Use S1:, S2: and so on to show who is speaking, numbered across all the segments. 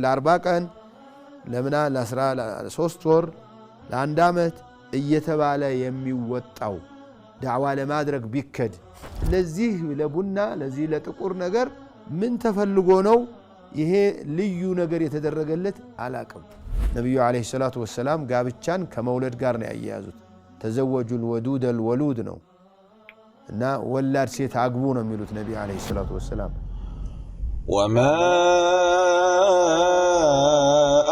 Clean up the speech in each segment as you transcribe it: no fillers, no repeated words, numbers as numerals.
S1: ለ40 ቀን ለምና ለ13 ወር ለአንድ ዓመት እየተባለ የሚወጣው ዳዕዋ ለማድረግ ቢከድ ለዚህ ለቡና ለዚህ ለጥቁር ነገር ምን ተፈልጎ ነው ይሄ ልዩ ነገር የተደረገለት አላቅም። ነብዩ አለይሂ ሰላቱ ወሰለም ጋብቻን ከመውለድ ጋር ነው ያያያዙት። ተዘወጁል ወዱደል ወሉድ ነው እና ወላድ ሴት አግቡ ነው የሚሉት ነብዩ አለይሂ ሰላቱ ወሰለም።
S2: وما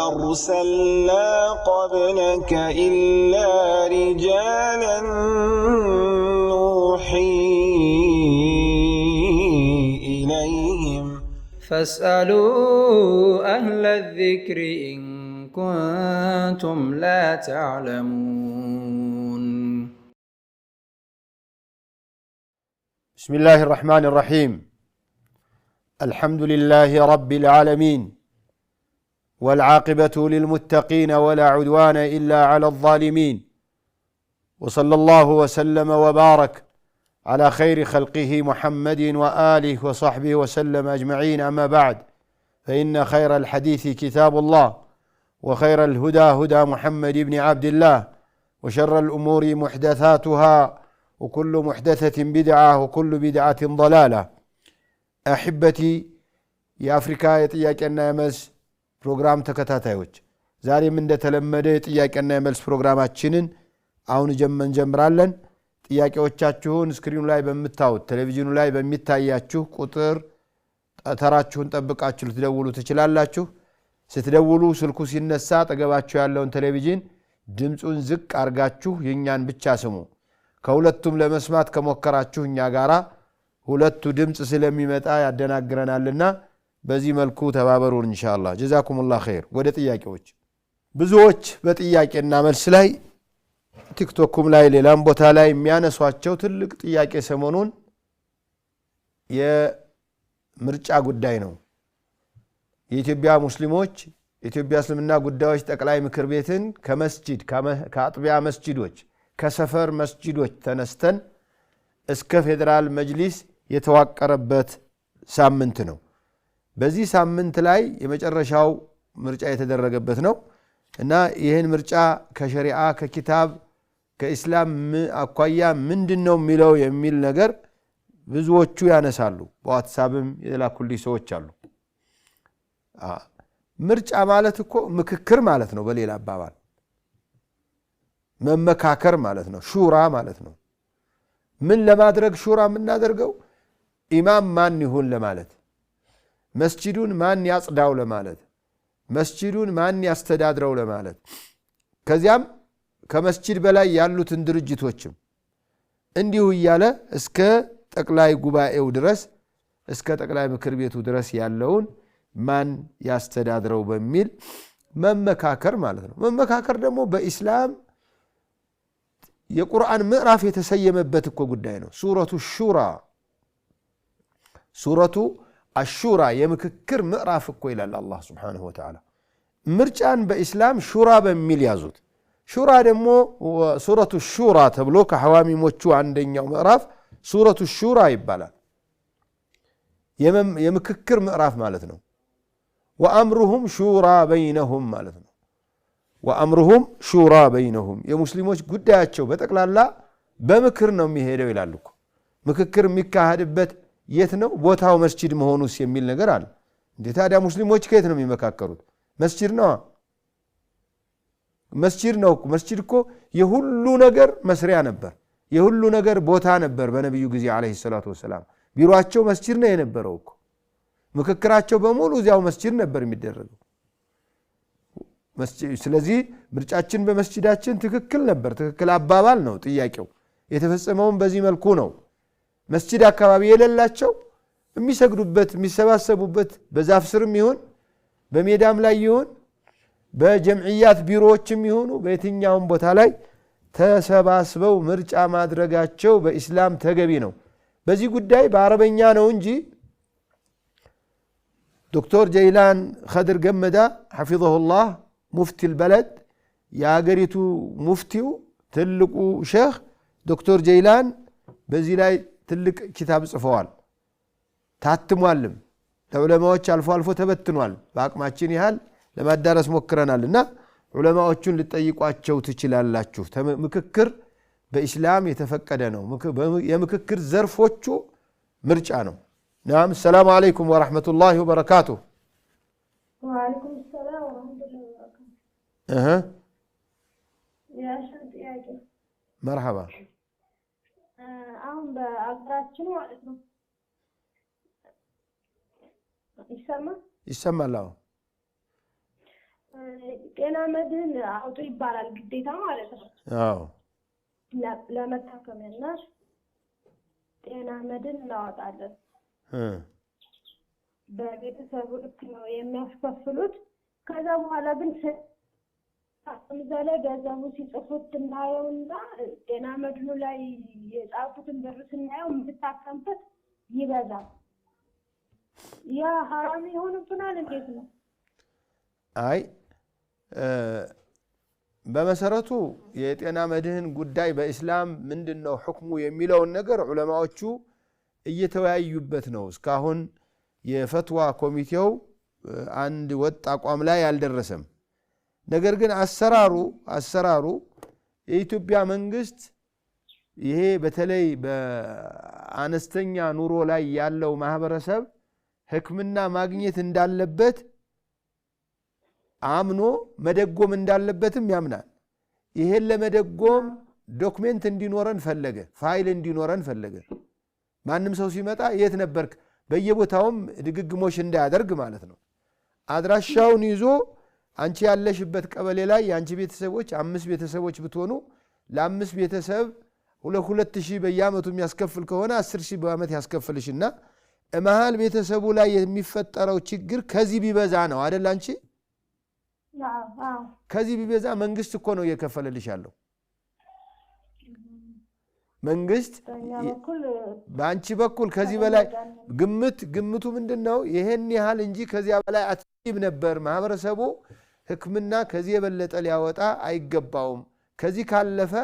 S2: أرسلنا قبلك إلا رجالا نوحي إليهم
S3: فاسألوا أهل الذكر إن كنتم لا تعلمون.
S1: بسم الله الرحمن الرحيم. الحمد لله رب العالمين والعاقبة للمتقين ولا عدوان إلا على الظالمين وصلى الله وسلم وبارك على خير خلقه محمد وآله وصحبه وسلم أجمعين. أما بعد فإن خير الحديث كتاب الله وخير الهدى هدى محمد بن عبد الله وشر الأمور محدثاتها وكل محدثة بدعة وكل بدعة ضلالة. አሕበቲ የአፍሪካ የጥያቄና የመልስ ፕሮግራም ተከታታዮች ዛሬም እንደተለመደ የጥያቄና የመልስ ፕሮግራማችንን አሁን እንጀምራለን። ጥያቄዎቻችሁን ስክሪኑ ላይ በመታዩት ቴሌቪዥኑ ላይ በሚታያችሁ ቁጥር ተራችሁን ጠብቃችሁ ልትደውሉ ትችላላችሁ። ስትደውሉ ስልኩ ሲነሳ አጠገባችሁ ያለውን ቴሌቪዥን ድምጹን ዝቅ አርጋችሁ የኛን ብቻ ስሙ። ከሁለቱም ለመስማት ከሞከራችሁ እኛ ጋራ ሁለቱ ድምጽ ስለሚመጣ ያደናግረናልና በዚህ መልኩ ተባበሩን ኢንሻአላህ። ጀዛኩሙላህ ኸይር። ወደ ጥያቄዎች ብዙዎች በጥያቄና መልስ ላይ ቲክቶክም ላይ ሌላም ቦታ ላይ የሚያነሷቸው ትልቅ ጥያቄ ሰሞኑን የምርጫ ጉዳይ ነው። የኢትዮጵያ ሙስሊሞች የኢትዮጵያ እስልምና ጉዳዮች ጠቅላይ ምክር ቤትን ከመስጂድ ከአጥቢያ መስጂዶች ከሰፈር መስጂዶች ተነስተን እስከ ፌደራል መጅሊስ የተዋቀረበት ሳምንት ነው። በዚህ ሳምንት ላይ የመጨረሻው ምርጫ የተደረገበት ነው እና ይህን ምርጫ ከሸሪዓ ከኪታብ ከኢስላም አኳያ ምንድነው የሚለው የሚል ነገር ብዙዎቹ ያነሳሉ። በዋትስአፕም የላኩልኝ ሰዎች አሉ። ምርጫ ማለት እኮ ምክክር ማለት ነው። በሌላ አባባል መመካከር ማለት ነው። ሹራ ማለት ነው። ምን ለማድረግ ሹራ የምናደርገው? ኢማም ማን ይሁን ለማለት፣ መስጂዱን ማን ያጽዳው ለማለት፣ መስጂዱን ማን ያስተዳድረው ለማለት፣ ከዚያም ከመስጂድ በላይ ያሉትን ድርጅቶችም እንዲሁ እያለ እስከ ጠቅላይ ጉባኤው ድረስ እስከ ጠቅላይ ምክር ቤቱ ድረስ ያለውን ማን ያስተዳድረው በሚል መመካከር ማለት ነው። መመካከር ደግሞ በኢስላም የቁርአን ምዕራፍ የተሰየመበት እኮ ጉዳይ ነው። ሱረቱ አሹራ የምክክር ምዕራፍ እኮ ይላል አላህ Subhanahu Wa Ta'ala። ምርጫን በኢስላም ሹራ በሚል ያዙት። ሹራ ደግሞ ሱረቱ ሹራ ተብሎ ከሐዋሚሞቹ አንደኛው ምዕራፍ ሱረቱ ሹራ ይባላል። የምክክር ምዕራፍ ማለት ነው። ወአምሩሁም ሹራ በይነሁም ማለት ነው። ወአምሩሁም ሹራ በይነሁም የሙስሊሞች ጉዳያቸው በጠቅላላ በምክር ነው የሚሄደው ይላሉ እኮ። ምክክር የሚካሄድበት የት ነው? ቦታው መስጂድ መሆኑስ የሚል ነገር አለ። እንዴ ታዲያ ሙስሊሞች ከየት ነው የሚመካከሩት? መስጂድ ነው። መስጂድ ነው። መስጂድ እኮ የሁሉ ነገር መስሪያ ነበር፣ የሁሉ ነገር ቦታ ነበር። በነብዩ ጊዜ አለይሂ ሰላቱ ወሰለም ቢሮአቸው መስጂድ ነው የነበረው እኮ። ምክክራቸው በሙሉ እዚያው መስጂድ ነበር የሚደረገው። ስለዚህ ምርጫችን በመስጂዳችን ትክክል ነበር። ትክክል አባባል ነው ጥያቄው። የተፈጸመውን በዚህ መልኩ ነው። መስጂድ አካባቢ የሌላቸው የሚሰግዱበት የሚሰባሰቡበት በዛፍ ስርም ይሁን በሜዳም ላይ ይሁን በጀምዕያት ቢሮዎችም ይሁኑ በየትኛውም ቦታ ላይ ተሰባስበው ምርጫ ማድረጋቸው በኢስላም ተገቢ ነው። በዚህ ጉዳይ በአረበኛ ነው እንጂ ዶክተር ጀይላን ኸድር ገመዳ ሐፊظሁላህ ሙፍቲ البلد የአገሪቱ ሙፍቲው ትልቁ ሼህ ዶክተር ጀይላን በዚህ ላይ ትልቅ ኪታብ ጽፈዋል። ታትሟልም ለዑለማዎች አልፎ አልፎ ተበትኗል በአቅማችን ያህል ለማዳረስ ሞክረናልና ዑለማዎቹን ልጠይቋቸው ትችላላችሁ ምክክር በእስላም የተፈቀደ ነው የምክክር ዘርፎቹ ምርጫ ነው نعم السلام عليكم ورحمة الله وبركاته
S4: وعليكم السلام ورحمة الله وبركاته يا شنط يا جو
S1: مرحبا
S4: አሁን በአገራችን ማለት ነው
S1: ይሰማል አዎ
S4: ጤና መድህን አውጡ ይባላል ግዴታ ማለት ነው
S1: አዎ
S4: ለመታከምና ጤና መድህን እናወጣለን በቤተሰቡ ልክ ነው የሚያስከፍሉት ከዛ በኋላ ግን እዛለ ገንዘቡ ሲጽፉት እናየውና ጤና መድኑ ላይ የጻፉትን ብር ስናየው የምትታከምበት ይበዛል ያ ሐራም ይሆንብናል እንዴት ነው
S1: አይ በመሰረቱ የጤና መድህን ጉዳይ በእስላም ምንድነው ሁክሙ የሚለውን ነገር ዑለማዎቹ እየተወያዩበት ነው እስካሁን የፈትዋ ኮሚቴው አንድ ወጥ አቋም ላይ አልደረሰም ነገር ግን አሰራሩ የኢትዮጵያ መንግስት ይሄ በተለይ በአነስተኛ ኑሮ ላይ ያለው ማህበረሰብ ህክምና ማግኘት እንዳለበት አምኖ መደጎም እንዳለበትም ያምናል ይሄን ለመደጎም ዶክመንት እንዲኖረን ፈለገ ፋይል እንዲኖረን ፈለገ ማንም ሰው ሲመጣ የት ነበርክ በየቦታውም ድግግሞሽ እንዳያደርግ ማለት ነው አድራሻውን ይዞ አንቺ ያለሽበት ቀበሌ ላይ ያንቺ ቤተሰቦች 5 ቤተሰቦች ብትሆኑ ለ5 ቤተሰብ 2000 በየአመቱ የሚያስከፍል ከሆነ 10000 በአመት ያስከፍልሽና እማሃል ቤተሰቡ ላይ የሚፈጠረው ችግር ከዚህ ቢበዛ ነው አይደል አንቺ ከዚህ ቢበዛ መንግስት እኮ ነው እየከፈለልሽ ያለው መንግስት በአንቺ በኩል ከዚህ በላይ ግምቱ ምንድነው ይሄን ያህል እንጂ ከዚያ በላይ አትይም ነበር ማህበረሰቡ ህክምና ከዚህ የበለጠ ሊያወጣ አይገባውም ከዚህ ካለፈ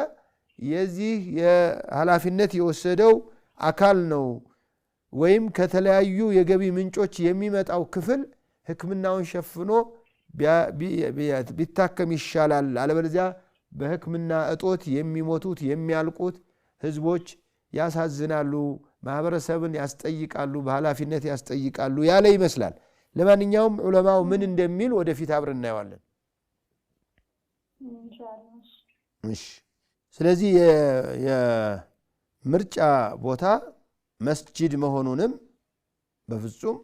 S1: የዚህ የኃላፊነት የወሰደው አካል ነው ወይም ከተለያዩ የገቢ ምንጮች የሚመጣው ክፍል ህክምናውን ሸፍኖ ቢታከም ይሻላል አለበለዚያ በህክምና እጦት የሚሞቱት የሚያልቁት ህዝቦች ያሳዝናሉ ማህበረሰብን ያስጠይቃሉ በኃላፊነት ያስጠይቃሉ ያለ ይመስላል ለማንኛውም ዑለማው ምን እንደሚል ወደፊት አብረን እናየዋለን ኢንሻአላህ ስለዚህ የምርጫ ቦታ መስጂድ መሆኑንም በፍጹም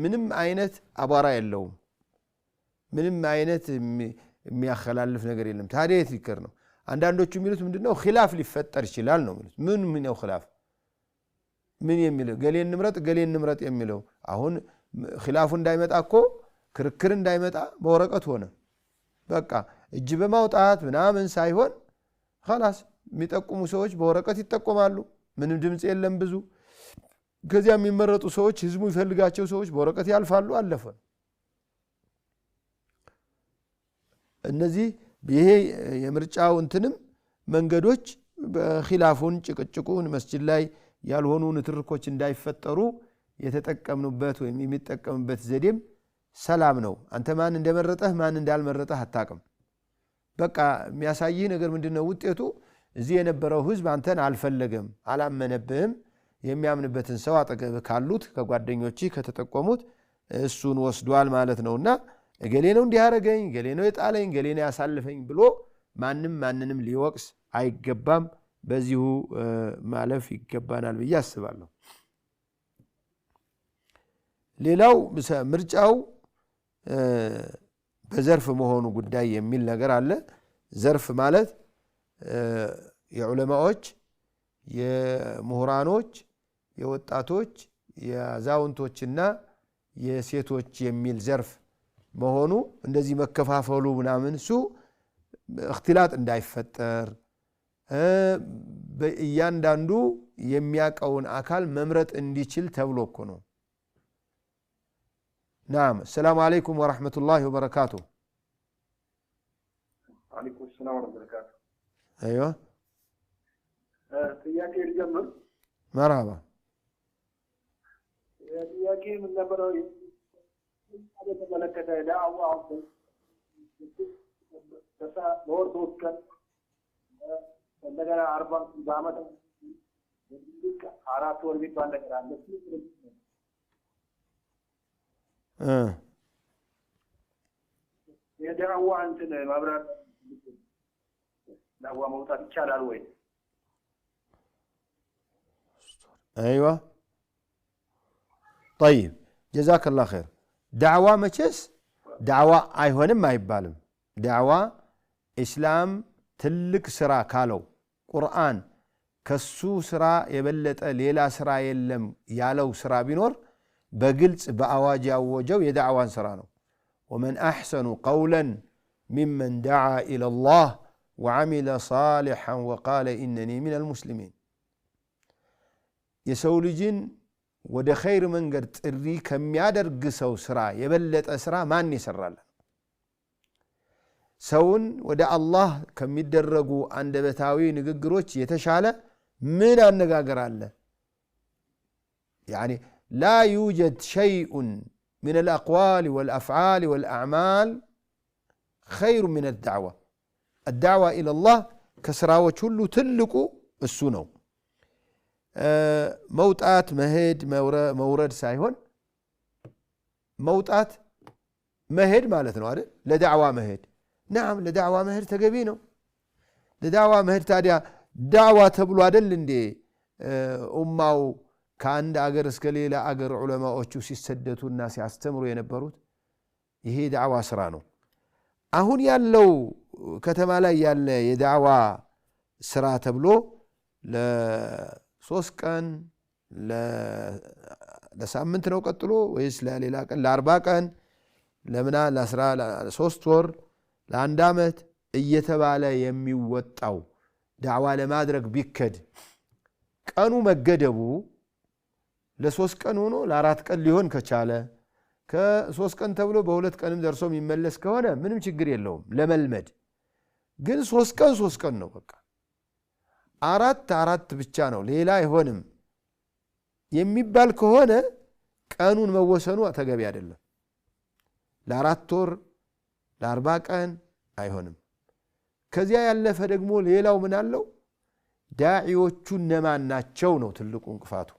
S1: ምንም አይነት አቧራ የለውም ምንም አይነት የሚያخላልፍ ነገር የለም ታዲያ ይትከር ነው አንዳንዶቹ የሚሉት ምንድነው ኺላፍ ሊፈጠር ይችላል ነው የሚሉት ምን ነው ኺላፍ ምን የሚለው ገሌን ንምረጥ የሚለው አሁን ኺላፉ እንዳይመጣ እኮ ክርክር እንዳይመጣ በወረቀት ሆነ በቃ እጅ በማውጣት ምናምን ሳይሆን خلاص የሚጠቁሙ ሰዎች በወረቀት ይጠቆማሉ ምንም ድምጽ የለም ብዙ ከዚያ የሚመረጡ ሰዎች ህዝቡ ይፈልጋቸው ሰዎች በወረቀት ያልፋሉ አለፈ እነዚህ ይሄ የምርጫው እንትንም መንገዶች በኺላፉን ጭቅጭቁን መስጂድ ላይ ያልሆኑ ንትርኮች እንዳይፈጠሩ የተጠቀምኑበት ወይም የሚጠቀምበት ዘዴም ሰላም ነው አንተ ማን እንደመረጠህ ማን እንዳልመረጠህ አታቅም በቃ የሚያሳይህ ነገር ምንድነው ውጤቱ እዚህ የነበረው ህዝብ አንተን አልፈለገም አላመነብህም የሚያምንበትን ሰው አጠገብ ካሉት ከጓደኞች ከተጠቆሙት እሱን ወስዷል ማለት ነውና ገሌ ነው እንዲያረገኝ ገሌ ነው የጣለኝ ገሌ ነው ያሳልፈኝ ብሎ ማንንም ሊወቅስ አይገባም በዚሁ ማለፍ ይገባናል ብዬ አስባለሁ ሌላው ምርጫው በዘርፍ መሆኑ ጉዳይ የሚል ነገር አለ ዘርፍ ማለት የዑለማዎች የምሁራኖች የወጣቶች የአዛውንቶችና የሴቶች የሚል ዘርፍ መሆኑ እንደዚህ መከፋፈሉ ምናምን እሱ እክትላጥ እንዳይፈጠር በእያንዳንዱ የሚያቀውን አካል መምረጥ እንዲችል ተብሎ እኮ ነው نعم السلام عليكم ورحمة الله وبركاته
S5: عليكم السلام ورحمة الله وبركاته
S1: أيوة
S5: ጥያቄ ልጀምር
S1: مرحبا
S5: ጥያቄ ጥያቄ ምን ነበረው? የተመለከተ ዳዕዋ በወር 3 ቀን እንደገና 40 በዓመት 4 ወር የሚባል ነገር አለ። የዳዕዋ እንትን ማብራት ዳዕዋ መውጣት ይቻላል ወይ?
S1: ايوه طيب جزاك الله خير. دعوة مچس دعوة አይሆንም አይባልም። دعوة اسلام ትልቅ ስራ ካለው ቁርአን ከሱ ስራ የበለጠ ሌላ ስራ የለም ያለው ስራ ቢኖር በግልጽ በአዋጅ ያወጀው የዳዕዋን ስራ ነው። ومن احسن قولا ممن دعا الى الله وعمل صالحا وقال انني من المسلمين. የሰው ልጅን ወደ ኸይር መንገድ ጥሪ ከሚያደርግ ሰው ስራ የበለጠ ስራ ማን ይሰራል? ሰውን ወደ አላህ ከሚደረጉ አንደበታዊ ንግግሮች የተሻለ ምን አነጋገር አለ? يعني لا يوجد شيء من الأقوال والأفعال والأعمال خير من الدعوة. الدعوة إلى الله كسراوة كله تلقو السنو. موطات مهد مورد ሳይሆን موطات مهد ማለት ነው አይደል? ለዳዕዋ መሄድ نعم ለዳዕዋ መሄድ ተገቢ ነው። ለዳዕዋ መሄድ ታዲያ ዳዕዋ ተብሎ አይደል እንዴ ኡማው ከአንድ አገር እስከ ሌላ አገር ዑለማዎቹ ሲሰደቱና ሲያስተምሩ የነበሩት? ይሄ ዳዕዋ ስራ ነው። አሁን ያለው ከተማ ላይ ያለ የዳዕዋ ስራ ተብሎ ለ3 ቀን ለሳምንት ነው ቀጥሎ ወይስ ለሌላ ቀን ለ40 ቀን ለምና ለ13 ወር ለአንድ ዓመት እየተባለ የሚወጣው ዳዕዋ ለማድረግ ቢከድ ቀኑ መገደቡ ለ3 ቀን ሆኖ ለ4 ቀን ሊሆን ከቻለ ከ3 ቀን ተብሎ በ2 ቀንም ደርሶ የሚመለስ ከሆነ ምንም ችግር የለውም ለመልመድ። ግን 3 ቀን ነው በቃ 4 ብቻ ነው ሌላ አይሆንም የሚባል ከሆነ ቀኑን መወሰኑ ተገቢ አይደለም። ለ4 ወር ለ40 ቀን አይሆንም። ከዚያ ያለፈ ደግሞ ሌላው ምን አለው? ዳዒዎቹ እነማን ናቸው ነው ትልቁ እንቅፋቱ።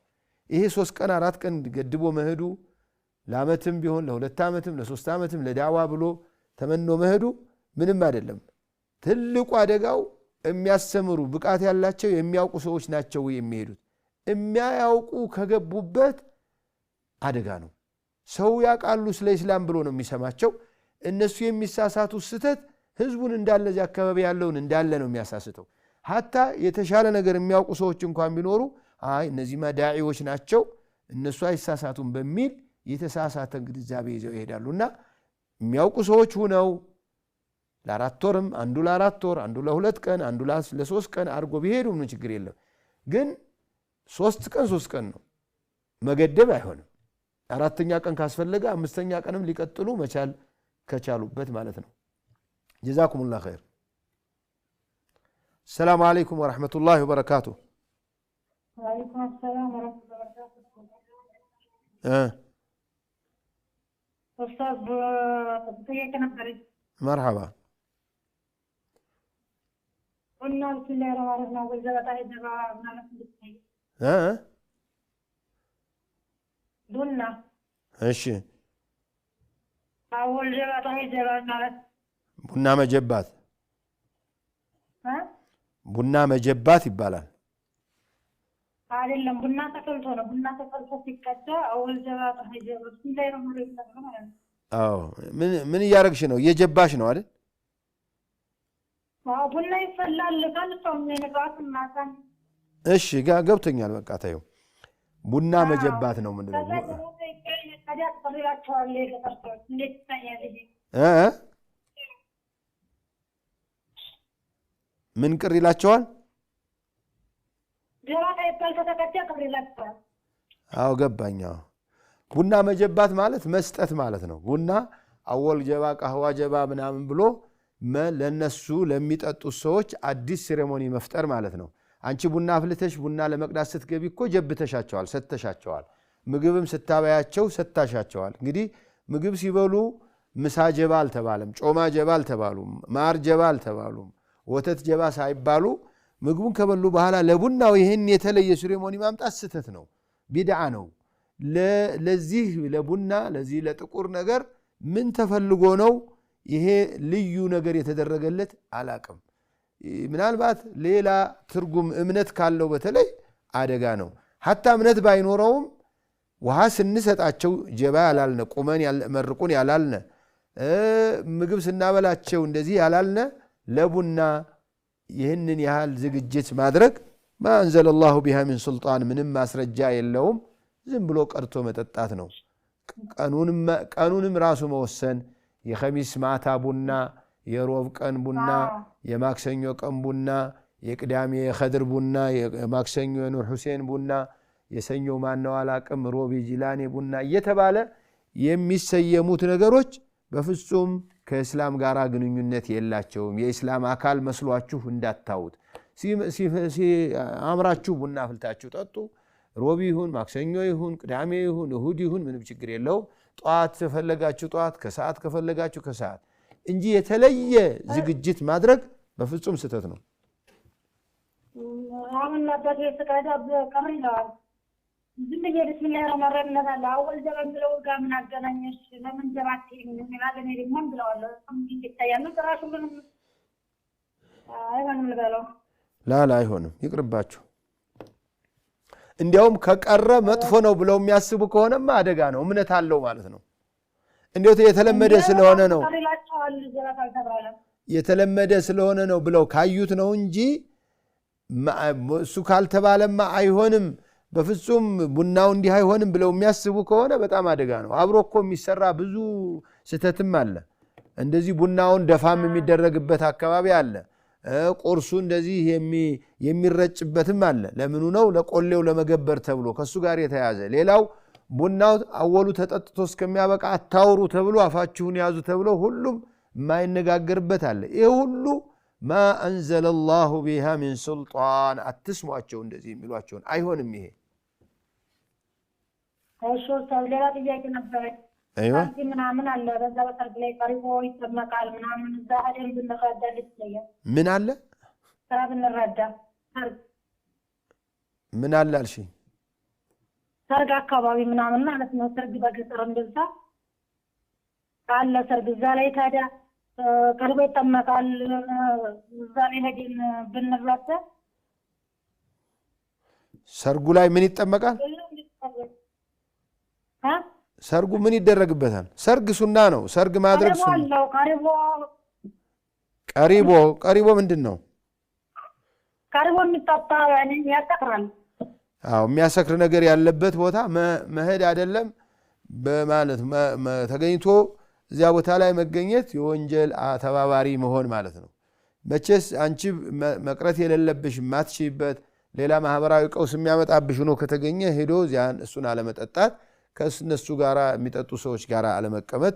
S1: ይሄ 3 ቀን 4 ቀን ገድቦ መሄዱ ለዓመትም ቢሆን ለ2 ዓመትም ለ3 ዓመትም ለዳዕዋ ብሎ ተመኖ መሄዱ ምንም አይደለም። ትልቁ አደጋው የሚያስተምሩ ብቃት ያላቸው የሚያውቁ ሰዎች ናቸው የሚሄዱት። የሚያውቁ ከገቡበት አደጋ ነው። ሰው ያውቃሉ ስለ እስላም ብሎ ነው የሚሰማቸው። እነሱ የሚሳሳቱ ስተት ህዝቡን እንዳለ እዚያ አካባቢ ያለውን እንዳለ ነው የሚያሳስተው። ሐታ የተሻለ ነገር የሚያውቁ ሰዎች እንኳን ቢኖሩ አይ እነዚህማ ዳዒዎች ናቸው እነሱ አይሳሳቱም በሚል የተሳሳተ ግንዛቤ ይዘው ይሄዳሉና የሚያውቁ ሰዎች ሆነው ለ4 ወርም አንዱ ለ4 ወር አንዱ ለ2 ቀን አንዱ ለ3 ቀን አድርጎ ቢሄዱ ምን ችግር የለም። ግን 3 ቀን ነው መገደብ አይሆንም። 4ኛ ቀን ካስፈለገ 5ኛ ቀንም ሊቀጥሉ መቻል ከቻሉበት ማለት ነው። جزاكم الله خير. السلام عليكم ورحمة الله وبركاته.
S4: وعليكم السلام ورحمة الله وبركاته. أستاذ طيب نبري.
S1: مرحبا.
S4: قلنا بسم الله الرحمن الرحيم وزارة الجماعة من الدكتور. قلنا.
S1: እሺ
S4: أول جماعة الجماعة
S1: ቡና መጀባት ቡና መጀባት ይባላል
S4: አይደለም? ቡና ተፈልቶ ነው። ቡና ተፈልቶ ሲቀዳ አወል ጀባታ ሄጀበት ላይ ነው ማለት ነው።
S1: አዎ ምን እያረግሽ ነው? እየጀባሽ ነው አይደል?
S4: አዎ ቡና ይፈላል ካልተው ምን ነቃት ማሳን።
S1: እሺ ገብቶኛል። በቃ ታዩ ቡና መጀባት ነው ምንድነው?
S4: ታዲያ ተፈራቸዋል ለከፈርቶች እንዴት ታያለ?
S1: ምን ቅር ይላቸዋል?
S4: ጀባታ ይባል ተተከተ ቅር ይላቸዋል።
S1: አዎ ገባኛ። ቡና መጀባት ማለት መስጠት ማለት ነው። ቡና አወል ጀባ ቀህዋ ጀባ ምናምን ብሎ ለነሱ ለሚጠጡት ሰዎች አዲስ ሴሬሞኒ መፍጠር ማለት ነው። አንቺ ቡና አፍልተሽ ቡና ለመቅዳት ስትገቢ እኮ ጀብተሻቸዋል፣ ሰተሻቸዋል። ምግብም ስታበያቸው ሰታሻቸዋል እንግዲህ ምግብ ሲበሉ ምሳ ጀባ አልተባለም ጮማ ጀባ አልተባሉም ማር ጀባ አልተባሉም ወተት ጀባ ሳይባሉ ምግቡን ከበሉ በኋላ ለቡናው ይሄን የተለየ ሴሬሞኒ ማምጣት ስተት ነው ቢድዓ ነው ለዚህ ለቡና ለዚህ ለጥቁር ነገር ምን ተፈልጎ ነው ይሄ ልዩ ነገር የተደረገለት አላቅም ምናልባት ሌላ ትርጉም እምነት ካለው በተለይ አደጋ ነው hatta እምነት ባይኖረውም ውሃ ስንሰጣቸው ጀባ ያላልነ ቁመን መርቁን ያላልነ ምግብ ስናበላቸው እንደዚህ ያላልነ ለቡና ይህንን ያህል ዝግጅት ማድረግ ما انزل الله بها من سلطان ምንም ማስረጃ የለውም ዝም ብሎ ቀርቶ መጠጣት ነው ቀኑንም ራሱ መወሰን የኸሚስ ማታ ቡና የሮብ ቀን ቡና የማክሰኞ ቀን ቡና የቅዳሜ የኸድር ቡና የማክሰኞ የኑር ሁሴን ቡና የሰኞ ማነው አላቅም ሮብ ጂላኔ ቡና እየተባለ የሚሰየሙት ነገሮች በፍጹም ከእስላም ጋር ግንኙነት የላቸውም የእስላም አካል መስሏችሁ እንዳታውት አምራችሁ ቡና ፍልታችሁ ጠጡ ሮብ ይሁን ማክሰኞ ይሁን ቅዳሜ ይሁን እሁድ ይሁን ምንም ችግር የለው ጧት ተፈለጋችሁ ጧት ከሰዓት ከፈለጋችሁ ከሰዓት እንጂ የተለየ ዝግጅት ማድረግ በፍጹም ስተት ነው
S4: አሁን ነበር የተቀዳ ቀምሪላል ዝም ብዬ ቢስሚላህ ረህማን ረሂም ነታለ አወል ዘመን ብለው ጋር ምን አገናኘሽ ለምን ጀባት ይላል እኔ ደግሞ ብለዋለሁ እንዴ ይታያል ተራሹ ምንም አይሆንም ልበለው
S1: ላ አይሆንም ይቅርባችሁ እንዲያውም ከቀረ መጥፎ ነው ብለው የሚያስቡ ከሆነማ አደጋ ነው እምነት አለው ማለት ነው እንዴት የተለመደ ስለሆነ ነው ብለው ካዩት ነው እንጂ እሱ ካልተባለማ አይሆንም በፍጹም ቡናው እንዲህ አይሆንም ብለው የሚያስቡ ከሆነ በጣም አደጋ ነው አብሮ እኮ የሚሰራ ብዙ ስተትም አለ እንደዚህ ቡናውን ደፋም የሚደረግበት አካባቢ አለ ቁርሱ እንደዚህ የሚረጭበትም አለ ለምኑ ነው ለቆሌው ለመገበር ተብሎ ከሱ ጋር የተያዘ ሌላው ቡናው አወሉ ተጠጥቶ እስከሚያበቃ አታውሩ ተብሎ አፋችሁን ያዙ ተብሎ ሁሉም ማይነጋገርበት አለ ይሄ ሁሉ ما انزل الله بها من سلطان አትስሟቸው እንደዚህ የሚሏቸው አይሆንም ይሄ
S4: እሺ ሰውሌላ ጥያቄ ነበር
S1: አይዋ
S4: ምናምን አለ በዛ በሰርግ ላይ ቀሪቦ ይተመቃል ምናምን ዛሬም ብንረዳ ልትለየ
S1: ምን አለ
S4: ስራ ብንረዳ
S1: ምን አለ አልሽ
S4: ሰርግ አካባቢ ምናምን ማለት ነው ሰርግ በገጠር እንደዛ አለ ሰርግ እዛ ላይ ታዲያ ቀሪቦ ይተመቃል ዛሬ ሄደን ብንረዳ
S1: ሰርጉ ላይ ምን ይተመቃል ሰርጉ ምን ይደረግበታል ሰርግ ሱና ነው ሰርግ ማድረግ ሱና ነው ቀሪቦ ምንድነው
S4: ቀሪቦ የሚጣጣ ያኔ ያጠቅራል
S1: የሚያሰክር ነገር ያለበት ቦታ መሄድ አይደለም በማለት ተገኝቶ እዚያ ቦታ ላይ መገኘት የወንጀል ተባባሪ መሆን ማለት ነው መቼስ አንቺ መቅረት የሌለብሽ ማትሽበት ሌላ ማህበራዊ ቀውስ የሚያመጣብሽ ነው ከተገኘ ሄዶ ዚያን እሱን አለመጠጣት ከነሱ ጋራ የሚጠጡ ሰዎች ጋራ አለመቀመጥ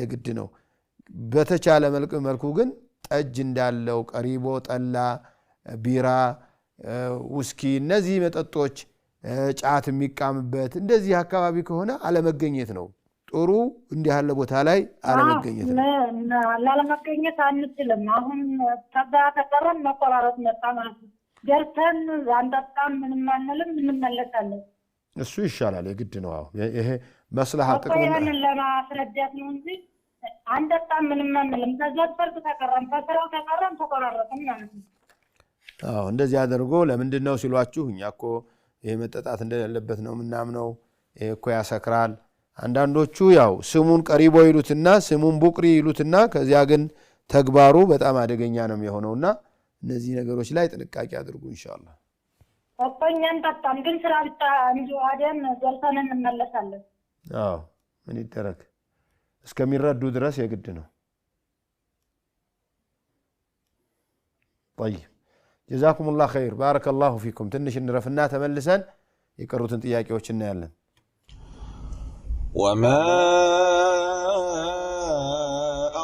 S1: የግድ ነው በተቻለ መልኩ ግን ጠጅ እንዳለው ቀሪቦ ጠላ ቢራ ውስኪ እነዚህ መጠጦች ጫት የሚቃምበት እንደዚህ አካባቢ ከሆነ አለመገኘት ነው ጥሩ እንዲህ ያለ ቦታ ላይ አለመገኘት ነው
S4: አለመገኘት አንችልም አሁን ተቀረን መቆራረጥ መጣ ማለት ነው ገርተን አንጠጣም ምንም አንልም እንመለሳለን
S1: እሱ ይሻላል የግድ ነው ይሄ መስለሃ
S4: ጥቅም ነው ለማስረዳት ነው እንጂ አንጠጣም ምንም አንልም ተዘፈርኩ ተቀረን ተሰራው ተቀረን ተቆራረጥን ማለት ነው
S1: እንደዚህ አድርጎ ለምንድነው ሲሏችሁ እኛኮ ይሄ መጠጣት እንደሌለበት ነው ምናምነው ይሄ እኮ ያሰክራል አንዳንዶቹ ያው ስሙን ቀሪቦ ይሉትና ስሙን ቡቅሪ ይሉትና ከዚያ ግን ተግባሩ በጣም አደገኛ ነው የሚሆነውና እነዚህ ነገሮች ላይ ጥንቃቄ አድርጉ ኢንሻአላህ
S4: ወጣኛን ተጣም ግን ስራ ብቻ እንጂ አደን ጀልተን እንመለሳለን
S1: ምን ይደረግ እስከሚረዱ ድረስ የግድ ነው طيب جزاكم الله خير بارك الله فيكم ትንሽ እንረፍና ተመልሰን የቀሩትን ጥያቄዎች እናያለን
S2: وما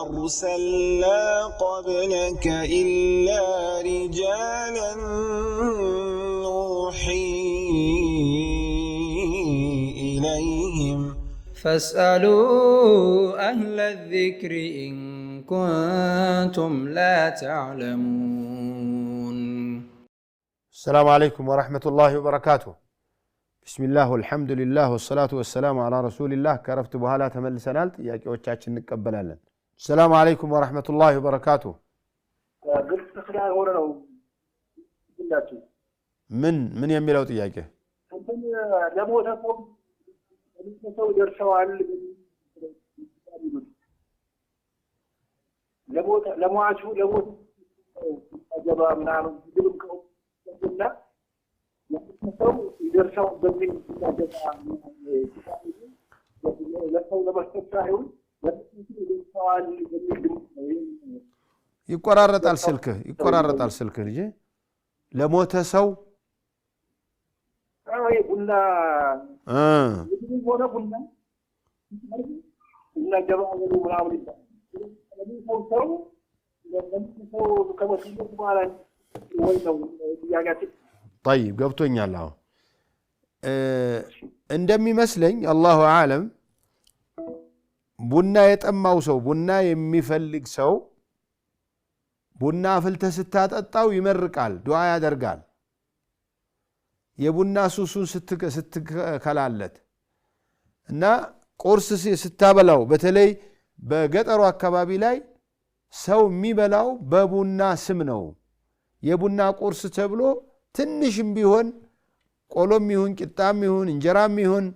S2: أرسلنا قبلك إلا رجالا نوحي
S3: فاسألوا أهل الذكر إن كنتم لا تعلمون.
S1: السلام عليكم ورحمة الله وبركاته. بسم الله والحمد لله والصلاة والسلام على رسول الله. كرفت بهالا تملسنال ጥያቄ ወቻችን እንቀበላለን። السلام عليكم ورحمة الله وبركاته.
S5: ግልጽ ስላልሆነ ነው ብላችሁ
S1: ምን የሚለው ጥያቄ?
S5: እንትን ለሞተ ሰው ደርሰዋል ለሟቹ አጀባ ምናምን ግብም ከሆነና ሰው ይደርሰው በሚል ለሰው ለመስጠት ሳይሆን ይደርሰዋል በሚል
S1: ይቆራረጣል ስልክህ ልጅ ለሞተ ሰው
S5: ቡና ሆነ ቡና ገባ ምናምን ሰው ከመስሎት በኋላ ወይ ነው ጥያቄያችን።
S1: طيب ገብቶኛል። አሁን እንደሚመስለኝ አላሁ አለም ቡና የጠማው ሰው ቡና የሚፈልግ ሰው ቡና አፍልተህ ስታጠጣው ይመርቃል፣ ዱዓ ያደርጋል። የቡና ሱሱን ስትከላለት እና ቁርስ ስታበላው በተለይ በገጠሩ አካባቢ ላይ ሰው የሚበላው በቡና ስም ነው። የቡና ቁርስ ተብሎ ትንሽም ቢሆን ቆሎም ይሁን ቂጣም ይሁን እንጀራም ይሁን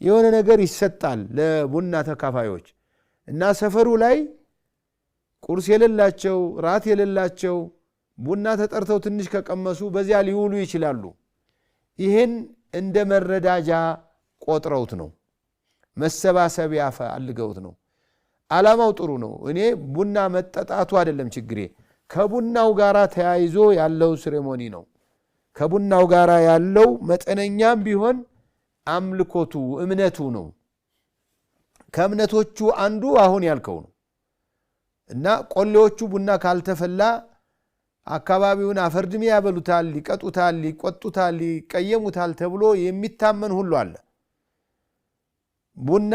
S1: የሆነ ነገር ይሰጣል ለቡና ተካፋዮች እና ሰፈሩ ላይ ቁርስ የሌላቸው ራት የሌላቸው ቡና ተጠርተው ትንሽ ከቀመሱ በዚያ ሊውሉ ይችላሉ። ይሄን እንደ መረዳጃ ቆጥረውት ነው፣ መሰባሰቢያ ፈልገውት ነው። ዓላማው ጥሩ ነው። እኔ ቡና መጠጣቱ አይደለም ችግሬ፣ ከቡናው ጋራ ተያይዞ ያለው ሴሬሞኒ ነው። ከቡናው ጋራ ያለው መጠነኛም ቢሆን አምልኮቱ እምነቱ ነው። ከእምነቶቹ አንዱ አሁን ያልከው ነው እና ቆሌዎቹ ቡና ካልተፈላ አካባቢውን አፈርድሜ ያበሉታል፣ ሊቀጡታል፣ ሊቆጡታል፣ ሊቀየሙታል ተብሎ የሚታመን ሁሉ አለ። ቡና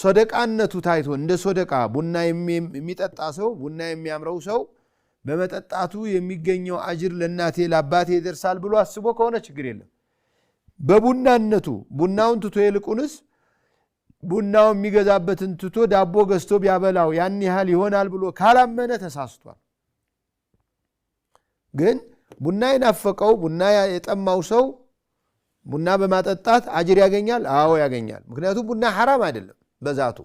S1: ሶደቃነቱ ታይቶ እንደ ሶደቃ ቡና የሚጠጣ ሰው ቡና የሚያምረው ሰው በመጠጣቱ የሚገኘው አጅር ለእናቴ ለአባቴ ይደርሳል ብሎ አስቦ ከሆነ ችግር የለም። በቡናነቱ ቡናውን ትቶ ይልቁንስ ቡናው የሚገዛበትን ትቶ ዳቦ ገዝቶ ቢያበላው ያን ያህል ይሆናል ብሎ ካላመነ ተሳስቷል። ግን ቡና የናፈቀው ቡና የጠማው ሰው ቡና በማጠጣት አጅር ያገኛል? አዎ ያገኛል። ምክንያቱም ቡና ሐራም አይደለም በዛቱ።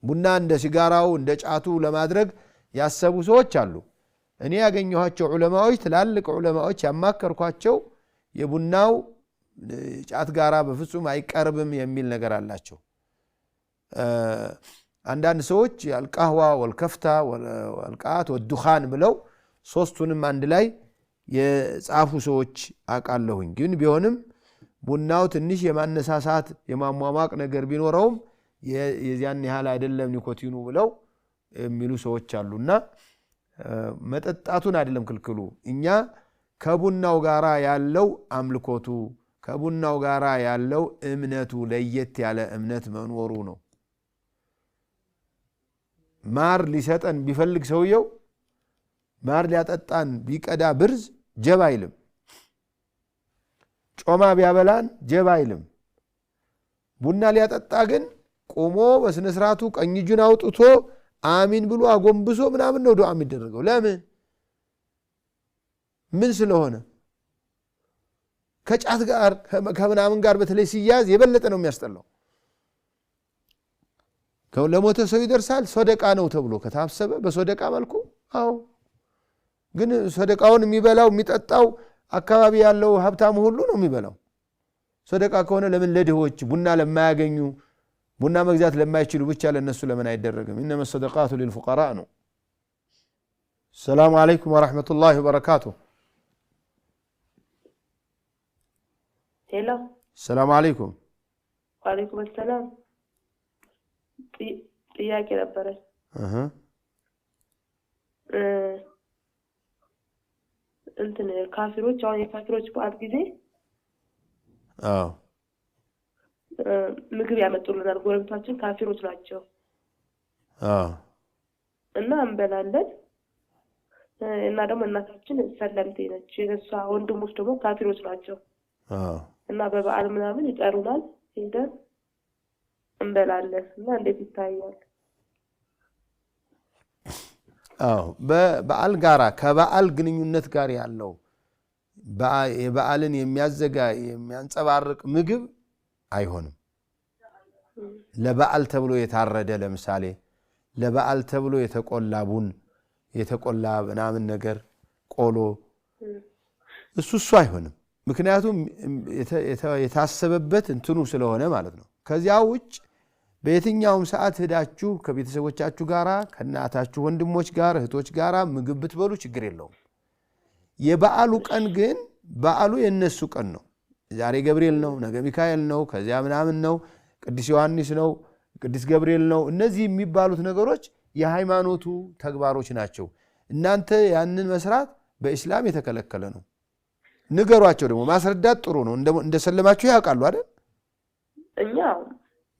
S1: ቡና እንደ ሲጋራው እንደ ጫቱ ለማድረግ ያሰቡ ሰዎች አሉ። እኔ ያገኘኋቸው ዑለማዎች ትላልቅ ዑለማዎች ያማከርኳቸው የቡናው ጫት ጋራ በፍጹም አይቀርብም የሚል ነገር አላቸው። አንዳንድ ሰዎች አልቃህዋ ወልከፍታ ወልቃት ወዱኻን ብለው ሶስቱንም አንድ ላይ የጻፉ ሰዎች አውቃለሁኝ። ግን ቢሆንም ቡናው ትንሽ የማነሳሳት የማሟሟቅ ነገር ቢኖረውም የዚያን ያህል አይደለም ኒኮቲኑ ብለው የሚሉ ሰዎች አሉና መጠጣቱን አይደለም ክልክሉ። እኛ ከቡናው ጋራ ያለው አምልኮቱ ከቡናው ጋራ ያለው እምነቱ ለየት ያለ እምነት መኖሩ ነው። ማር ሊሰጠን ቢፈልግ ሰውየው ማር ሊያጠጣን ቢቀዳ ብርዝ ጀብ አይልም። ጮማ ቢያበላን ጀብ አይልም። ቡና ሊያጠጣ ግን ቆሞ በስነ ስርዓቱ ቀኝ እጁን አውጥቶ አሚን ብሎ አጎንብሶ ምናምን ነው ዱዓ የሚደረገው። ለምን? ምን ስለሆነ? ከጫት ጋር ከምናምን ጋር በተለይ ሲያዝ የበለጠ ነው የሚያስጠላው። ለሞተ ሰው ይደርሳል ሶደቃ ነው ተብሎ ከታሰበ በሶደቃ መልኩ አዎ። ግን ሶደቃውን የሚበላው የሚጠጣው አካባቢ ያለው ሀብታም ሁሉ ነው የሚበላው። ሶደቃ ከሆነ ለምን ለድሆች ቡና ለማያገኙ ቡና መግዛት ለማይችሉ ብቻ ለነሱ ለምን አይደረግም? ኢነማ ሰደቃቱ ሊልፉቀራ ነው። ሰላም አለይኩም ወራህመቱላሂ ወበረካቱ።
S6: ሄሎ
S1: ሰላም አለይኩም።
S6: ወአለይኩም ሰላም። ጥያቄ ነበረ። እንትን ካፊሮች አሁን የካፊሮች በዓል ጊዜ ምግብ ያመጡልናል። ጎረቤታችን ካፊሮች ናቸው እና እንበላለን። እና ደግሞ እናታችን ሰለምቴ ነች። የእሷ ወንድሞች ደግሞ ካፊሮች ናቸው እና በበዓል ምናምን ይጠሩናል። ሄደን እንበላለን። እና እንዴት ይታያል?
S1: በበዓል ጋራ ከበዓል ግንኙነት ጋር ያለው የበዓልን የሚያንጸባርቅ ምግብ አይሆንም። ለበዓል ተብሎ የታረደ ለምሳሌ ለበዓል ተብሎ የተቆላ ቡን የተቆላ ምናምን ነገር ቆሎ እሱ አይሆንም። ምክንያቱም የታሰበበት እንትኑ ስለሆነ ማለት ነው። ከዚያ ውጭ በየትኛውም ሰዓት ሄዳችሁ ከቤተሰቦቻችሁ ጋራ ከእናታችሁ ወንድሞች ጋር እህቶች ጋራ ምግብ ብትበሉ ችግር የለውም። የበዓሉ ቀን ግን በዓሉ የነሱ ቀን ነው። ዛሬ ገብርኤል ነው፣ ነገ ሚካኤል ነው፣ ከዚያ ምናምን ነው፣ ቅዱስ ዮሐንስ ነው፣ ቅዱስ ገብርኤል ነው። እነዚህ የሚባሉት ነገሮች የሃይማኖቱ ተግባሮች ናቸው። እናንተ ያንን መስራት በእስላም የተከለከለ ነው። ንገሯቸው። ደግሞ ማስረዳት ጥሩ ነው። እንደሰለማችሁ ያውቃሉ አይደል?
S6: እኛ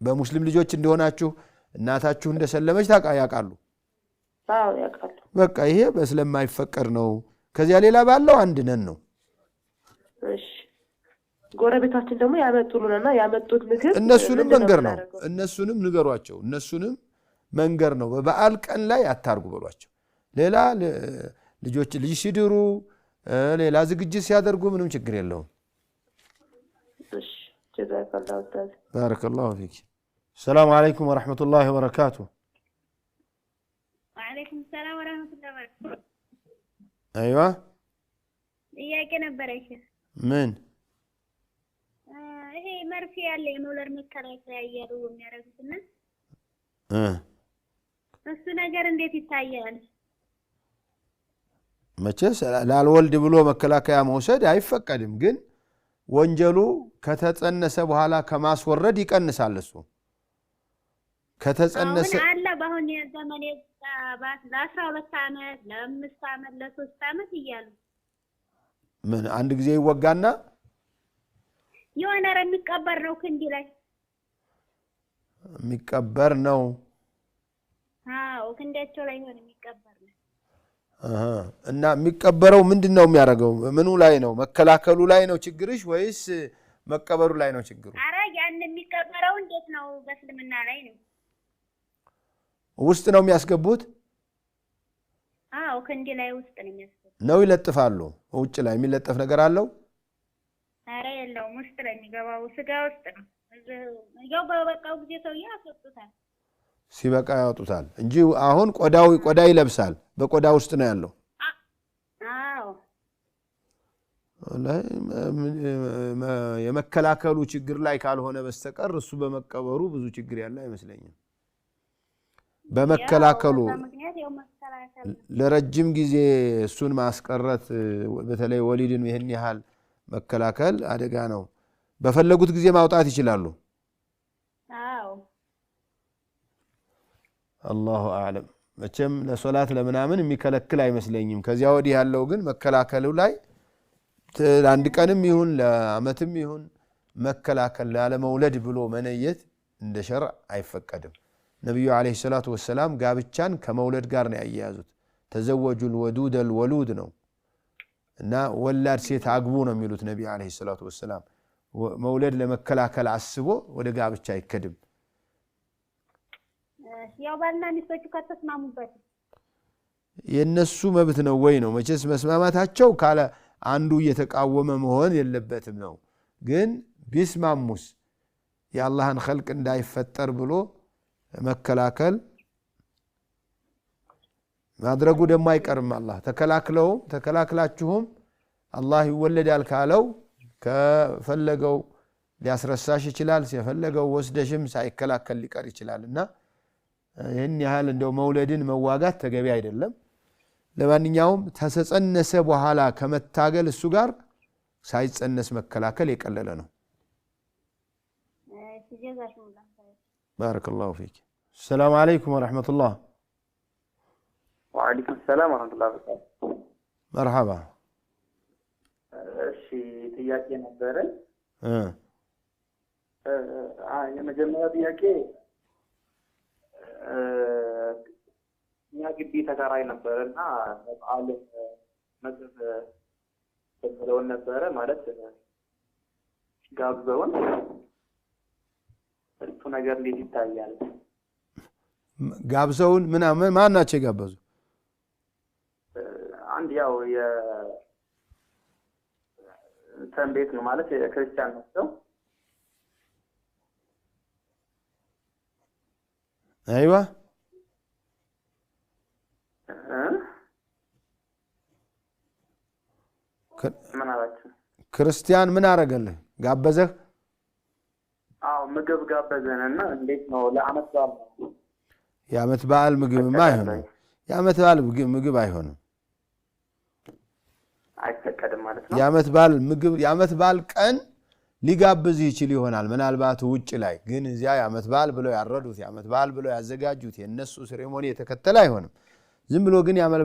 S1: በሙስሊም ልጆች እንደሆናችሁ እናታችሁ እንደሰለመች ያውቃሉ።
S6: አዎ ያውቃሉ።
S1: በቃ ይሄ በእስለማይፈቀድ ነው። ከዚያ ሌላ ባለው አንድ ነን ነው።
S6: እሺ ጎረቤታችን ደግሞ ያመጡልንና ያመጡት ምግብ
S1: እነሱንም መንገር ነው። እነሱንም ንገሯቸው። እነሱንም መንገር ነው። በበዓል ቀን ላይ አታርጉ በሏቸው። ሌላ ልጆች ልጅ ሲድሩ ሌላ ዝግጅት ሲያደርጉ ምንም ችግር የለውም።
S6: እሺ ጀዛከላሁ ኡስታዝ።
S1: ባረከላሁ ፊክ። ሰላም አለይኩም ወራህመቱላሂ ወበረካቱ።
S7: ወአለይኩም ሰላም ወራህመቱላሂ ወበረካቱ።
S1: አይዋ
S7: ጥያቄ ነበረሽ።
S1: ምን?
S7: ይሄ መርፌ ያለ የመውለድ መከላከያ እያሉ የሚያደርጉትና እሱ ነገር እንዴት ይታያል?
S1: መቼስ ላልወልድ ብሎ መከላከያ መውሰድ አይፈቀድም። ግን ወንጀሉ ከተጸነሰ በኋላ ከማስወረድ ይቀንሳል። እሱ ከተጸነሰ
S7: አለ በአሁን ዘመን ለ12 ዓመት ለ5 ዓመት ለ3 ዓመት እያሉ
S1: ምን አንድ ጊዜ ይወጋና
S7: የሆነ የሚቀበር ነው ክንዲ ላይ
S1: የሚቀበር ነው።
S7: አዎ ክንዳቸው ላይ ሆነ የሚቀበር ነው።
S1: እና የሚቀበረው ምንድነው የሚያደርገው? ምኑ ላይ ነው? መከላከሉ ላይ ነው ችግርሽ ወይስ መቀበሩ ላይ ነው ችግሩ?
S7: አረ ያን የሚቀበረው እንዴት ነው? በእስልምና ላይ ነው።
S1: ውስጥ ነው የሚያስገቡት?
S7: አዎ ክንዲ ላይ ውስጥ ነው የሚያስገቡት።
S1: ነው ይለጥፋሉ? ውጭ ላይ የሚለጠፍ ነገር አለው?
S7: አረ የለውም። ውስጥ ላይ የሚገባው ስጋ ውስጥ ነው። ያው በበቃው ጊዜ ሰውዬ ያስወጡታል።
S1: ሲበቃ ያወጡታል እንጂ አሁን ቆዳ ይለብሳል። በቆዳ ውስጥ ነው ያለው።
S7: አዎ
S1: የመከላከሉ ችግር ላይ ካልሆነ በስተቀር እሱ በመቀበሩ ብዙ ችግር ያለ አይመስለኝም። በመከላከሉ ለረጅም ጊዜ እሱን ማስቀረት በተለይ ወሊድን ይህን ያህል መከላከል አደጋ ነው። በፈለጉት ጊዜ ማውጣት ይችላሉ።
S7: አዎ
S1: አላሁ አዕለም። መቼም ለሶላት ለምናምን የሚከለክል አይመስለኝም። ከዚያ ወዲህ ያለው ግን መከላከሉ ላይ ለአንድ ቀንም ይሁን ለአመትም ይሁን መከላከል ላለመውለድ ብሎ መነየት እንደ ሸርዕ አይፈቀድም። ነቢዩ ዓለይሂ ሰላቱ ወሰላም ጋብቻን ከመውለድ ጋር ነው ያያያዙት። ተዘወጁል ወዱደል ወሉድ ነው እና ወላድ ሴት አግቡ ነው የሚሉት ነቢዩ ዓለይሂ ሰላቱ ወሰላም። መውለድ ለመከላከል አስቦ ወደ ጋብቻ አይከድም።
S7: ያው ባልና ሚስቶቹ ከተስማሙበት
S1: የነሱ መብት ነው ወይ ነው። መቼስ መስማማታቸው ካለ አንዱ እየተቃወመ መሆን የለበትም ነው። ግን ቢስማሙስ የአላህን ኸልቅ እንዳይፈጠር ብሎ መከላከል ማድረጉ ደግሞ አይቀርም። አላህ ተከላክላችሁም አላህ ይወለዳል ካለው ከፈለገው ሊያስረሳሽ ይችላል። ሲፈለገው ወስደሽም ሳይከላከል ሊቀር ይችላልና ይህን ያህል እንደው መውለድን መዋጋት ተገቢ አይደለም። ለማንኛውም ተጸነሰ በኋላ ከመታገል እሱ ጋር ሳይጸነስ መከላከል የቀለለ ነው። ባረከላሁ ፊክ። ሰላም አለይኩም ወራህመቱላህ።
S5: ወአለይኩም ሰላም ወራህመቱላህ ወበረካቱ።
S1: መርሐባ።
S5: እሺ ጥያቄ ነበረ። የመጀመሪያ ጥያቄ እኛ ግቢ ተከራይ ነበርና በዓል ምግብ ብለውን ነበረ ማለት ጋብዘውን እሱ ነገር እንዴት ይታያል?
S1: ጋብዘውን ምናምን ማን ናቸው የጋበዙ?
S5: አንድ ያው ቤት ነው ማለት የክርስቲያን ነው።
S1: አይዋ
S5: ምን አላችሁ?
S1: ክርስቲያን ምን አረገልህ? ጋበዘህ?
S5: አዎ ምግብ ጋበዘንና እንዴት ነው ለዓመት በዓል ነው።
S1: የዓመት በዓል ምግብማ አይሆንም። የዓመት በዓል ምግብ አይሆንም።
S5: አይፈቀድም ማለት ነው።
S1: የዓመት በዓል ምግብ የዓመት በዓል ቀን ሊጋብዝ ይችል ይሆናል ምናልባት ውጭ ላይ ግን እዚያ የዓመት በዓል ብለው ያረዱት የዓመት በዓል ብለው ያዘጋጁት የነሱ ሴሬሞኒ የተከተለ አይሆንም። ዝም ብሎ ግን የዓመት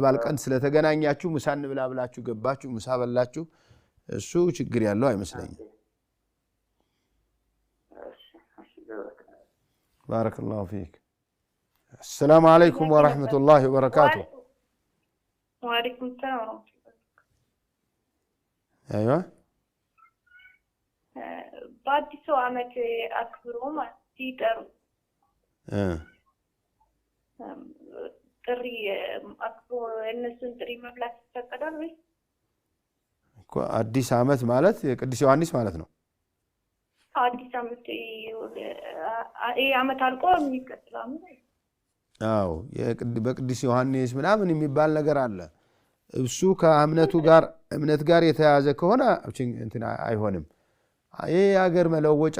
S1: በዓል ቀን ስለተገናኛችሁ ምሳ እንብላ ብላችሁ ገባችሁ ምሳ በላችሁ እሱ ችግር ያለው አይመስለኝም። بارك الله فيك. السلام عليكم ورحمة الله وبركاته.
S6: وعليكم السلام ورحمة الله.
S1: أيوة.
S6: بعد سو عمك أكبرهم تيتر. تري أكبر الناس تري مبلغ تقدر بي.
S1: አዲስ ዓመት ማለት የቅዱስ ዮሐንስ ማለት ነው።
S6: አዲስ ዓመት ዓመት አልቆ የሚቀጥለው ዓመት።
S1: አዎ በቅዱስ ዮሐንስ ምናምን የሚባል ነገር አለ። እሱ ከእምነት ጋር የተያዘ ከሆነ እንትን አይሆንም። ይሄ የሀገር መለወጫ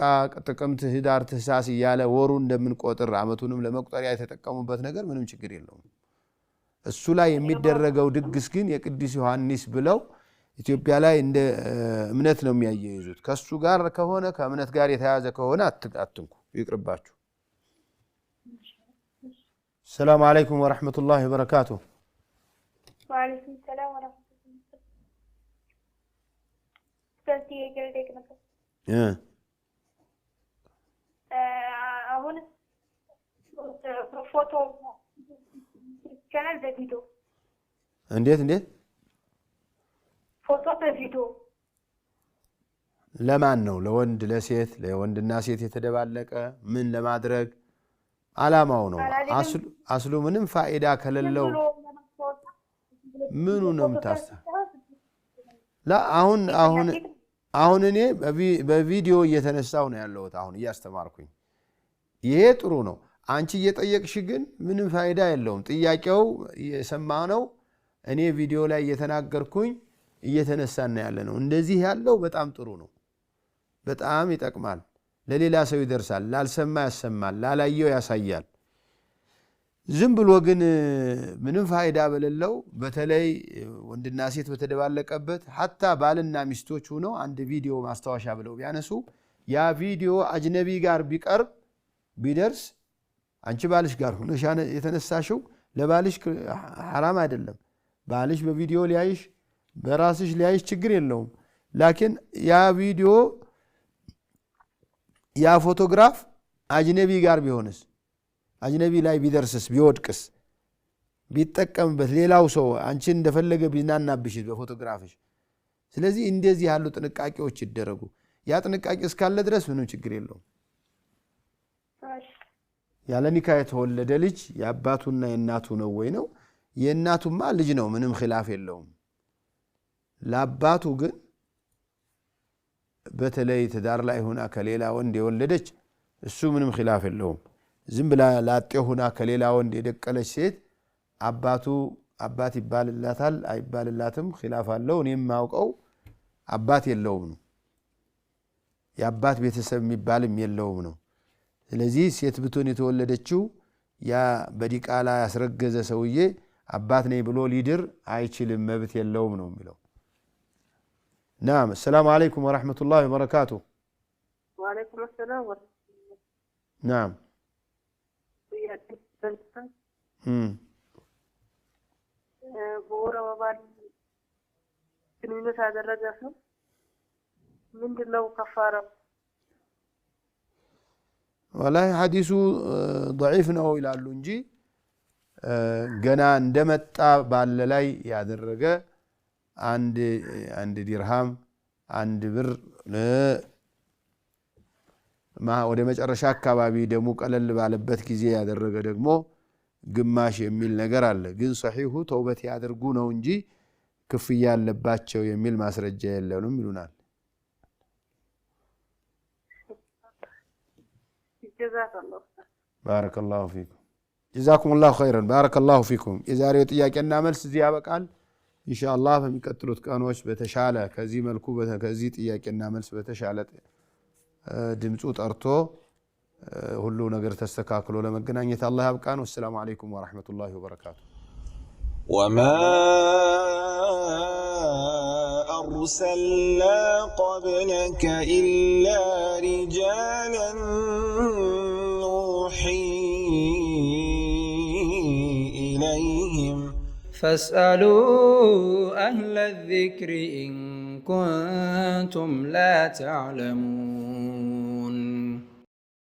S1: ጥቅምት፣ ህዳር፣ ታኅሳስ እያለ ወሩ እንደምንቆጥር ዓመቱንም ለመቁጠሪያ የተጠቀሙበት ነገር ምንም ችግር የለውም። እሱ ላይ የሚደረገው ድግስ ግን የቅዱስ ዮሐንስ ብለው ኢትዮጵያ ላይ እንደ እምነት ነው የሚያያይዙት። ከሱ ጋር ከሆነ ከእምነት ጋር የተያዘ ከሆነ አትንኩ፣ ይቅርባችሁ። السلام عليكم ورحمة الله وبركاته.
S7: وعليكم السلام ورحمة الله. أهون فوتو كانال فيديو.
S1: እንዴት
S7: ፎቶ በቪዲዮ
S1: ለማን ነው? ለወንድ ለሴት? ለወንድና ሴት የተደባለቀ ምን ለማድረግ ዓላማው ነው? አስሉ ምንም ፋይዳ ከሌለው ምኑ ነው የምታስታ? አሁን እኔ በቪዲዮ እየተነሳው ነው ያለሁት አሁን እያስተማርኩኝ። ይሄ ጥሩ ነው። አንቺ እየጠየቅሽ ግን ምንም ፋይዳ የለውም። ጥያቄው የሰማነው እኔ ቪዲዮ ላይ እየተናገርኩኝ እየተነሳና ያለ ነው። እንደዚህ ያለው በጣም ጥሩ ነው። በጣም ይጠቅማል። ለሌላ ሰው ይደርሳል። ላልሰማ ያሰማል፣ ላላየው ያሳያል። ዝም ብሎ ግን ምንም ፋይዳ በሌለው በተለይ ወንድና ሴት በተደባለቀበት ሐታ ባልና ሚስቶች ሆነው አንድ ቪዲዮ ማስታወሻ ብለው ቢያነሱ ያ ቪዲዮ አጅነቢ ጋር ቢቀርብ ቢደርስ አንቺ ባልሽ ጋር ሆነሽ የተነሳሽው ለባልሽ حرام አይደለም። ባልሽ በቪዲዮ ሊያይሽ በራስሽ ሊያይሽ ችግር የለውም። ላኪን ያ ቪዲዮ ያ ፎቶግራፍ አጅነቢ ጋር ቢሆንስ አጅነቢ ላይ ቢደርስስ ቢወድቅስ ቢጠቀምበት ሌላው ሰው አንቺን እንደፈለገ ቢናናብሽ በፎቶግራፍሽ። ስለዚህ እንደዚህ ያሉ ጥንቃቄዎች ይደረጉ። ያ ጥንቃቄ እስካለ ድረስ ምንም ችግር የለውም። ያለ ኒካ የተወለደ ልጅ የአባቱና የእናቱ ነው ወይ ነው? የእናቱማ ልጅ ነው፣ ምንም ኺላፍ የለውም። ለአባቱ ግን በተለይ ትዳር ላይ ሆና ከሌላ ወንድ የወለደች እሱ ምንም ኺላፍ የለውም። ዝም ብላ ላጤ ሆና ከሌላ ወንድ የደቀለች ሴት አባት ይባልላታል አይባልላትም ኺላፍ አለው። እኔም ማውቀው አባት የለውም ነው፣ የአባት ቤተሰብ የሚባልም የለውም ነው። ስለዚህ ሴት ብትሆን የተወለደችው ያ በዲቃላ ያስረገዘ ሰውዬ አባት ነኝ ብሎ ሊድር አይችልም፣ መብት የለውም ነው የሚለው። نعم. السلام عليكم ورحمة الله وبركاته.
S6: وعليكم السلام ورحمة الله.
S1: نعم.
S6: بورا وبعد كنينة هذا الرجل من دلو كفارة
S1: والله حديثه ضعيف ነው ይላሉ እንጂ ገና እንደመጣ ባለ ላይ ያደረገ አንድ ዲርሃም አንድ ብር ወደ መጨረሻ አካባቢ ደግሞ ቀለል ባለበት ጊዜ ያደረገ ደግሞ ግማሽ የሚል ነገር አለ ግን صحيحው ተውበት ያደርጉ ነው እንጂ ክፍያ ያለባቸው የሚል ማስረጃ የለንም ይሉናል بارك الله فيكم جزاكم الله خيرا بارك الله فيكم የዛሬው ጥያቄና መልስ እዚህ ያበቃል ኢንሻአላህ በሚቀጥሉት ቀኖች በተሻለ ከዚህ መልኩ ከዚህ ጥያቄና መልስ በተሻለ ድምጹ ጠርቶ ሁሉ ነገር ተስተካክሎ ለመገናኘት አላህ ያብቃን ወሰላሙ አለይኩም ወራህመቱላሂ ወበረካቱ
S2: وما أرسلنا قبلك إلا رجالا نوحي إليهم
S3: فاسألوا أهل الذكر إن كنتم لا تعلمون